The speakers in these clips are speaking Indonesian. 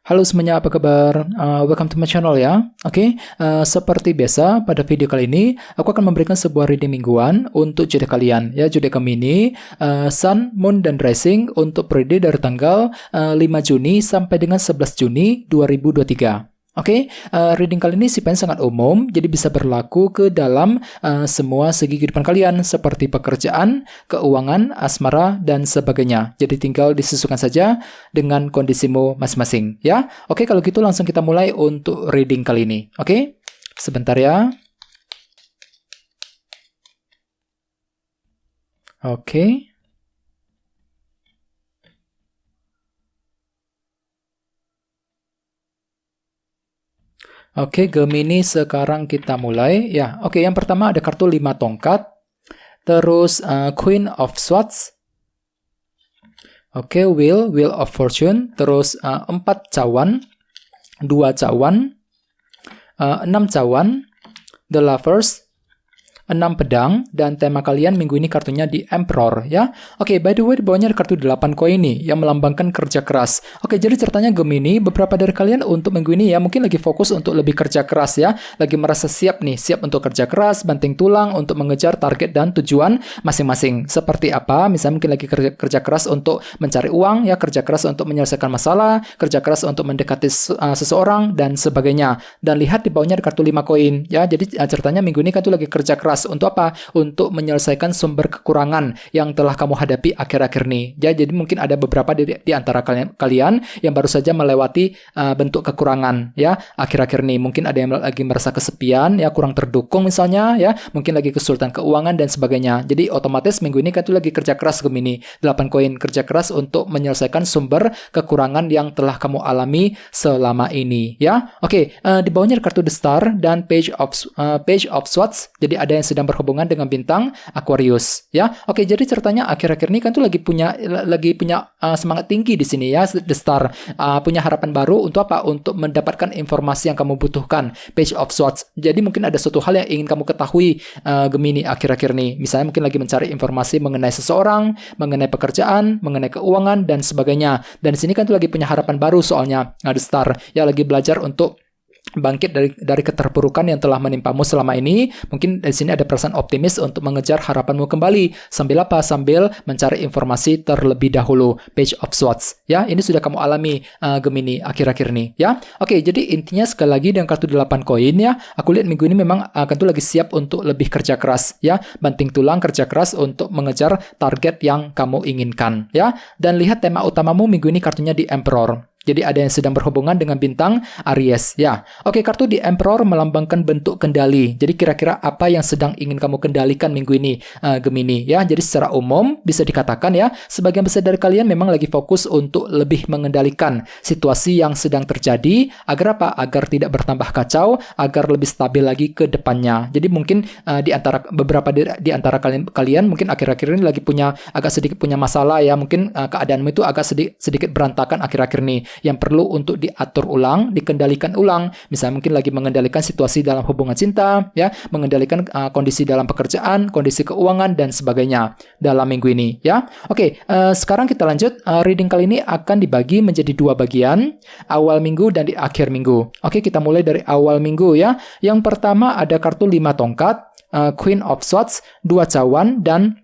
Halo semuanya, apa kabar? Welcome to my channel ya. Oke, seperti biasa pada video kali ini aku akan memberikan sebuah reading mingguan untuk zodiak kalian ya, zodiak Gemini, Sun, Moon dan Rising untuk periode dari tanggal 5 Juni sampai dengan 11 Juni 2023. Oke, reading kali ini sifatnya sangat umum, jadi bisa berlaku ke dalam semua segi kehidupan kalian, seperti pekerjaan, keuangan, asmara, dan sebagainya. Jadi tinggal disesuaikan saja dengan kondisimu masing-masing, ya. Oke, kalau gitu langsung kita mulai untuk reading kali ini. Oke, sebentar ya. Oke. Oke, Gemini sekarang kita mulai. Ya, oke, yang pertama ada kartu 5 tongkat. Terus Queen of Swords. Oke, Wheel of Fortune. Terus 4 cawan, 2 cawan, 6 cawan, The Lovers, 6 pedang, dan tema kalian minggu ini kartunya di Emperor ya. Oke, by the way di bawahnya ada kartu 8 koin nih yang melambangkan kerja keras. Oke, jadi ceritanya Gemini, beberapa dari kalian untuk minggu ini ya mungkin lagi fokus untuk lebih kerja keras ya. Lagi merasa siap nih, siap untuk kerja keras, banting tulang untuk mengejar target dan tujuan masing-masing. Seperti apa? Misalnya mungkin lagi kerja keras untuk mencari uang ya, kerja keras untuk menyelesaikan masalah, kerja keras untuk mendekati seseorang dan sebagainya. Dan lihat di bawahnya ada kartu 5 koin ya. Jadi ceritanya minggu ini kan tuh lagi kerja keras. Untuk apa? Untuk menyelesaikan sumber kekurangan yang telah kamu hadapi akhir-akhir ini. Ya, jadi mungkin ada beberapa di antara kalian yang baru saja melewati bentuk kekurangan ya akhir-akhir ini. Mungkin ada yang lagi merasa kesepian ya, kurang terdukung misalnya ya, mungkin lagi kesulitan keuangan dan sebagainya. Jadi otomatis minggu ini kan tuh lagi kerja keras Gemini. 8 koin kerja keras untuk menyelesaikan sumber kekurangan yang telah kamu alami selama ini ya. Oke, di bawahnya ada kartu The Star dan Page of Swords. Jadi ada yang sedang berhubungan dengan bintang Aquarius ya. Oke, jadi ceritanya akhir-akhir ini kan tuh lagi punya semangat tinggi di sini ya, The Star. Punya harapan baru untuk apa? Untuk mendapatkan informasi yang kamu butuhkan. Page of Swords. Jadi mungkin ada suatu hal yang ingin kamu ketahui Gemini akhir-akhir ini. Misalnya mungkin lagi mencari informasi mengenai seseorang, mengenai pekerjaan, mengenai keuangan dan sebagainya. Dan di sini kan tuh lagi punya harapan baru soalnya The Star. Ya, lagi belajar untuk bangkit dari keterpurukan yang telah menimpamu selama ini. Mungkin di sini ada perasaan optimis untuk mengejar harapanmu kembali. Sambil apa? Sambil mencari informasi terlebih dahulu. Page of Swords. Ya, ini sudah kamu alami Gemini akhir-akhir ini ya. Oke, jadi intinya sekali lagi dengan kartu 8 koin ya, aku lihat minggu ini memang akan tuh lagi siap untuk lebih kerja keras ya. Banting tulang kerja keras untuk mengejar target yang kamu inginkan ya. Dan lihat tema utamamu minggu ini kartunya di Emperor. Jadi ada yang sedang berhubungan dengan bintang Aries ya. Oke, kartu di Emperor melambangkan bentuk kendali. Jadi kira-kira apa yang sedang ingin kamu kendalikan minggu ini Gemini ya. Jadi secara umum bisa dikatakan ya, sebagian besar dari kalian memang lagi fokus untuk lebih mengendalikan situasi yang sedang terjadi agar apa? Agar tidak bertambah kacau, agar lebih stabil lagi ke depannya. Jadi mungkin di antara beberapa di antara kalian mungkin akhir-akhir ini lagi agak sedikit punya masalah ya. Mungkin keadaanmu itu agak sedikit berantakan akhir-akhir ini, yang perlu untuk diatur ulang, dikendalikan ulang. Misalnya mungkin lagi mengendalikan situasi dalam hubungan cinta, ya, mengendalikan kondisi dalam pekerjaan, kondisi keuangan dan sebagainya dalam minggu ini, ya. Oke, sekarang kita lanjut. Reading kali ini akan dibagi menjadi 2 bagian, awal minggu dan di akhir minggu. Oke, kita mulai dari awal minggu ya. Yang pertama ada kartu 5 tongkat, Queen of Swords, 2 cawan dan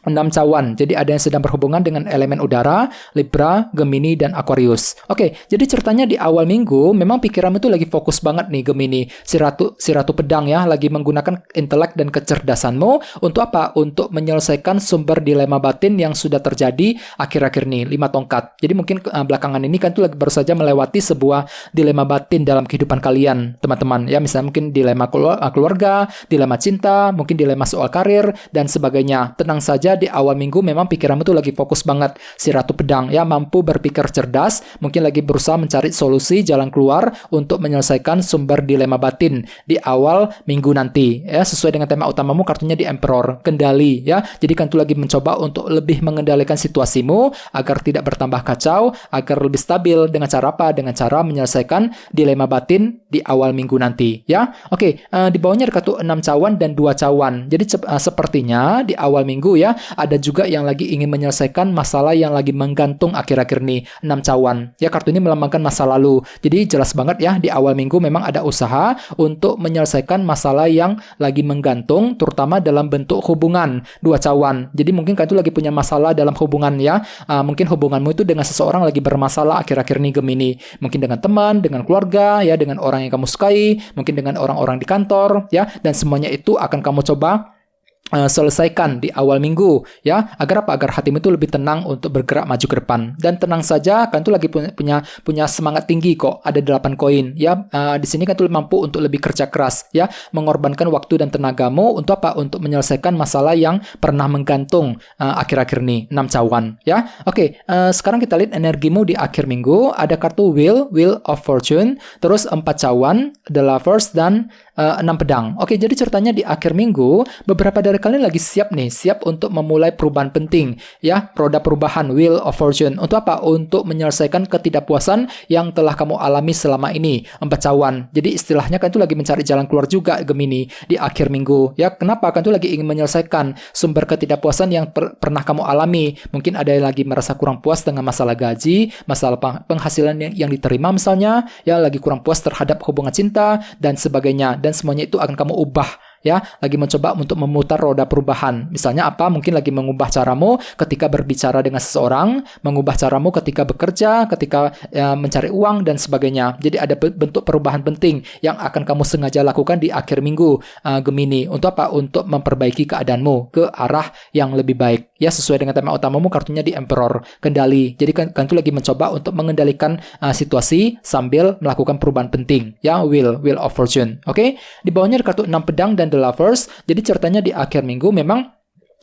6 cawan. Jadi ada yang sedang berhubungan dengan elemen udara, Libra, Gemini, dan Aquarius. Oke, jadi ceritanya di awal minggu memang pikiranmu itu lagi fokus banget nih Gemini. Si ratu pedang ya, lagi menggunakan intelek dan kecerdasanmu untuk apa? Untuk menyelesaikan sumber dilema batin yang sudah terjadi akhir-akhir ini, 5 tongkat. Jadi mungkin belakangan ini kan tuh lagi baru saja melewati sebuah dilema batin dalam kehidupan kalian, teman-teman. Ya, misalnya mungkin dilema keluarga, dilema cinta, mungkin dilema soal karir dan sebagainya. Tenang saja, di awal minggu memang pikiranmu tuh lagi fokus banget. Si ratu pedang ya, mampu berpikir cerdas, mungkin lagi berusaha mencari solusi jalan keluar untuk menyelesaikan sumber dilema batin di awal minggu nanti ya. Sesuai dengan tema utamamu kartunya di Emperor, kendali ya. Jadi kan tuh lagi mencoba untuk lebih mengendalikan situasimu agar tidak bertambah kacau, agar lebih stabil. Dengan cara apa? Dengan cara menyelesaikan dilema batin di awal minggu nanti, ya. Oke, di bawahnya ada kartu 6 cawan dan 2 cawan. Jadi sepertinya di awal minggu ya, ada juga yang lagi ingin menyelesaikan masalah yang lagi menggantung akhir-akhir ini, 6 cawan. Ya, kartu ini melambangkan masa lalu. Jadi jelas banget ya, di awal minggu memang ada usaha untuk menyelesaikan masalah yang lagi menggantung, terutama dalam bentuk hubungan, 2 cawan. Jadi mungkin kalian itu lagi punya masalah dalam hubungan ya. Mungkin hubunganmu itu dengan seseorang lagi bermasalah akhir-akhir ini Gemini. Mungkin dengan teman, dengan keluarga, ya, dengan orang yang kamu sukai, mungkin dengan orang-orang di kantor, ya, dan semuanya itu akan kamu coba selesaikan di awal minggu, ya, agar apa? Agar hatimu itu lebih tenang untuk bergerak maju ke depan. Dan tenang saja, kan itu lagi punya semangat tinggi kok. Ada 8 koin, ya. Di sini kan itu mampu untuk lebih kerja keras, ya, mengorbankan waktu dan tenagamu untuk apa? Untuk menyelesaikan masalah yang pernah menggantung akhir-akhir ini, 6 cawan, ya. Oke, sekarang kita lihat energimu di akhir minggu. Ada kartu Wheel of Fortune, terus 4 cawan, The Lovers, dan 6 pedang. Oke, jadi ceritanya di akhir minggu, beberapa dari kalian lagi siap untuk memulai perubahan penting, ya, roda perubahan, Wheel of Fortune. Untuk apa? Untuk menyelesaikan ketidakpuasan yang telah kamu alami selama ini, 4 cawan. Jadi istilahnya kan itu lagi mencari jalan keluar juga, Gemini, di akhir minggu. Ya, kenapa? Kan itu lagi ingin menyelesaikan sumber ketidakpuasan yang pernah kamu alami. Mungkin ada yang lagi merasa kurang puas dengan masalah gaji, masalah penghasilan yang diterima misalnya, ya, lagi kurang puas terhadap hubungan cinta, dan sebagainya. Dan semuanya itu akan kamu ubah, ya, lagi mencoba untuk memutar roda perubahan. Misalnya apa? Mungkin lagi mengubah caramu ketika berbicara dengan seseorang, mengubah caramu ketika bekerja, ketika mencari uang, dan sebagainya. Jadi ada bentuk perubahan penting yang akan kamu sengaja lakukan di akhir minggu, Gemini. Untuk apa? Untuk memperbaiki keadaanmu ke arah yang lebih baik. Ya, sesuai dengan tema utamamu, kartunya di Emperor, kendali. Jadi kan itu lagi mencoba untuk mengendalikan situasi sambil melakukan perubahan penting. Ya, Wheel of Fortune. Oke? Di bawahnya ada kartu 6 pedang dan The Lovers. Jadi ceritanya di akhir minggu memang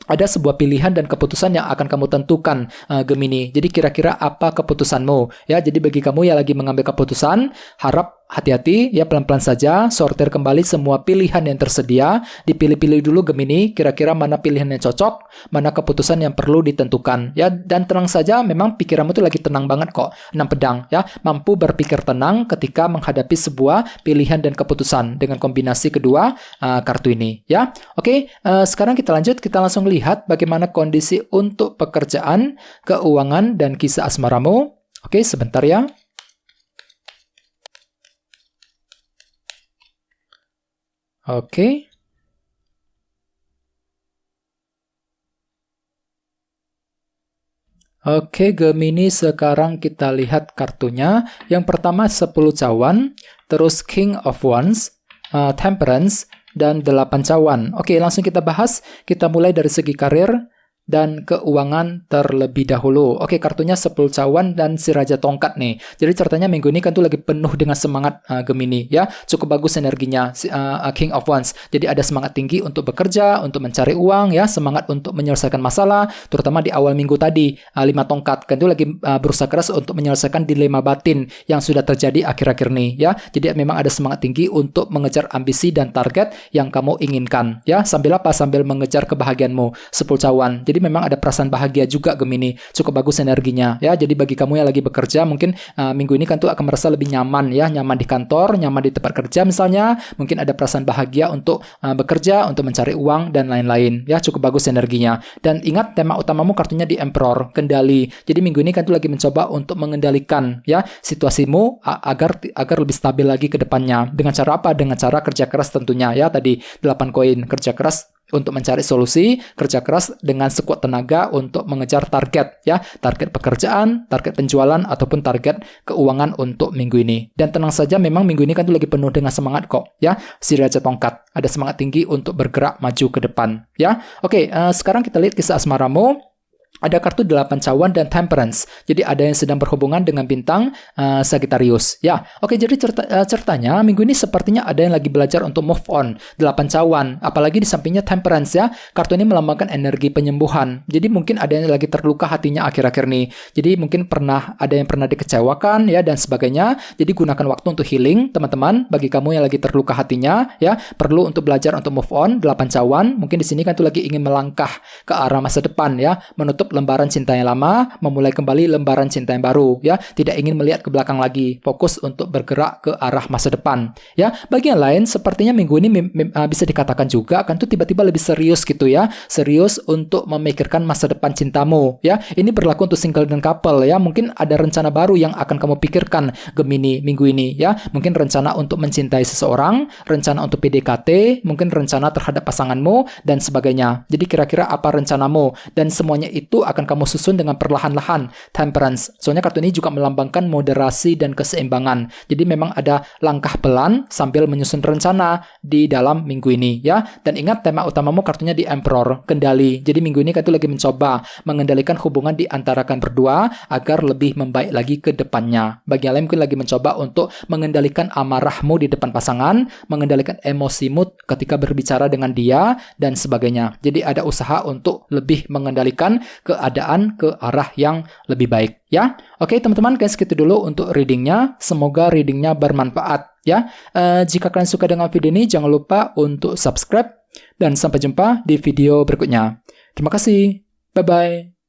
ada sebuah pilihan dan keputusan yang akan kamu tentukan, Gemini. Jadi kira-kira apa keputusanmu? Ya, jadi bagi kamu yang lagi mengambil keputusan, harap hati-hati, ya, pelan-pelan saja, sortir kembali semua pilihan yang tersedia, dipilih-pilih dulu Gemini, kira-kira mana pilihan yang cocok, mana keputusan yang perlu ditentukan, ya, dan tenang saja, memang pikiranmu tuh lagi tenang banget kok, 6 pedang, ya, mampu berpikir tenang ketika menghadapi sebuah pilihan dan keputusan dengan kombinasi kedua kartu ini, ya. Oke, sekarang kita langsung lihat bagaimana kondisi untuk pekerjaan, keuangan, dan kisah asmaramu. Oke, sebentar ya. Oke. Oke, Gemini, sekarang kita lihat kartunya. Yang pertama 10 cawan, terus King of Wands, Temperance, dan 8 cawan. Oke, langsung kita bahas. Kita mulai dari segi karir dan keuangan terlebih dahulu. Oke, kartunya 10 cawan dan si Raja Tongkat nih. Jadi ceritanya minggu ini kan tuh lagi penuh dengan semangat, Gemini, ya. Cukup bagus energinya, King of Wands. Jadi ada semangat tinggi untuk bekerja, untuk mencari uang, ya, semangat untuk menyelesaikan masalah, terutama di awal minggu tadi, 5 tongkat. Kan tuh lagi berusaha keras untuk menyelesaikan dilema batin yang sudah terjadi akhir-akhir ini, ya. Jadi memang ada semangat tinggi untuk mengejar ambisi dan target yang kamu inginkan, ya. Sambil apa? Sambil mengejar kebahagiaanmu, 10 cawan. Jadi memang ada perasaan bahagia juga, Gemini. Cukup bagus energinya, ya. Jadi bagi kamu yang lagi bekerja, mungkin minggu ini kan tuh akan merasa lebih nyaman, ya. Nyaman di kantor, nyaman di tempat kerja misalnya. Mungkin ada perasaan bahagia untuk bekerja, untuk mencari uang, dan lain-lain, ya. Cukup bagus energinya. Dan ingat, tema utamamu kartunya di Emperor, kendali. Jadi minggu ini kan tuh lagi mencoba untuk mengendalikan, ya, situasimu agar lebih stabil lagi ke depannya. Dengan cara apa? Dengan cara kerja keras tentunya, ya. Tadi 8 koin, kerja keras untuk mencari solusi, kerja keras dengan sekuat tenaga untuk mengejar target, ya, target pekerjaan, target penjualan, ataupun target keuangan untuk minggu ini. Dan tenang saja, memang minggu ini kan tuh lagi penuh dengan semangat kok, ya, si Raja Tongkat. Ada semangat tinggi untuk bergerak maju ke depan, ya. Oke, sekarang kita lihat kisah asmaramu. Ada kartu 8 cawan dan Temperance. Jadi ada yang sedang berhubungan dengan bintang Sagittarius. Ya, oke, jadi ceritanya minggu ini sepertinya ada yang lagi belajar untuk move on. 8 cawan, apalagi di sampingnya Temperance, ya. Kartu ini melambangkan energi penyembuhan. Jadi mungkin ada yang lagi terluka hatinya akhir-akhir ini. Jadi mungkin ada yang pernah dikecewakan, ya, dan sebagainya. Jadi gunakan waktu untuk healing, teman-teman. Bagi kamu yang lagi terluka hatinya, ya, perlu untuk belajar untuk move on. 8 cawan, mungkin di sini kan tuh lagi ingin melangkah ke arah masa depan, ya, menutup menutup lembaran cinta yang lama, memulai kembali lembaran cinta yang baru, ya. Tidak ingin melihat ke belakang lagi, fokus untuk bergerak ke arah masa depan, ya. Bagi yang lain, sepertinya minggu ini bisa dikatakan juga kan tuh tiba-tiba lebih serius gitu ya, serius untuk memikirkan masa depan cintamu, ya. Ini berlaku untuk single dan couple, ya. Mungkin ada rencana baru yang akan kamu pikirkan Gemini minggu ini, ya. Mungkin rencana untuk mencintai seseorang, rencana untuk PDKT, mungkin rencana terhadap pasanganmu dan sebagainya. Jadi kira-kira apa rencanamu? Dan semuanya itu akan kamu susun dengan perlahan-lahan. Temperance. Soalnya kartu ini juga melambangkan moderasi dan keseimbangan. Jadi memang ada langkah pelan sambil menyusun rencana di dalam minggu ini, ya. Dan ingat tema utamamu kartunya di Emperor, kendali. Jadi minggu ini kamu lagi mencoba mengendalikan hubungan di antara kalian berdua agar lebih membaik lagi ke depannya. Bagi yang lain mungkin lagi mencoba untuk mengendalikan amarahmu di depan pasangan, mengendalikan emosimu ketika berbicara dengan dia dan sebagainya. Jadi ada usaha untuk lebih mengendalikan keadaan ke arah yang lebih baik, ya. Oke, teman-teman, guys, segitu dulu untuk readingnya. Semoga readingnya bermanfaat, ya. Jika kalian suka dengan video ini, jangan lupa untuk subscribe dan sampai jumpa di video berikutnya. Terima kasih. Bye-bye.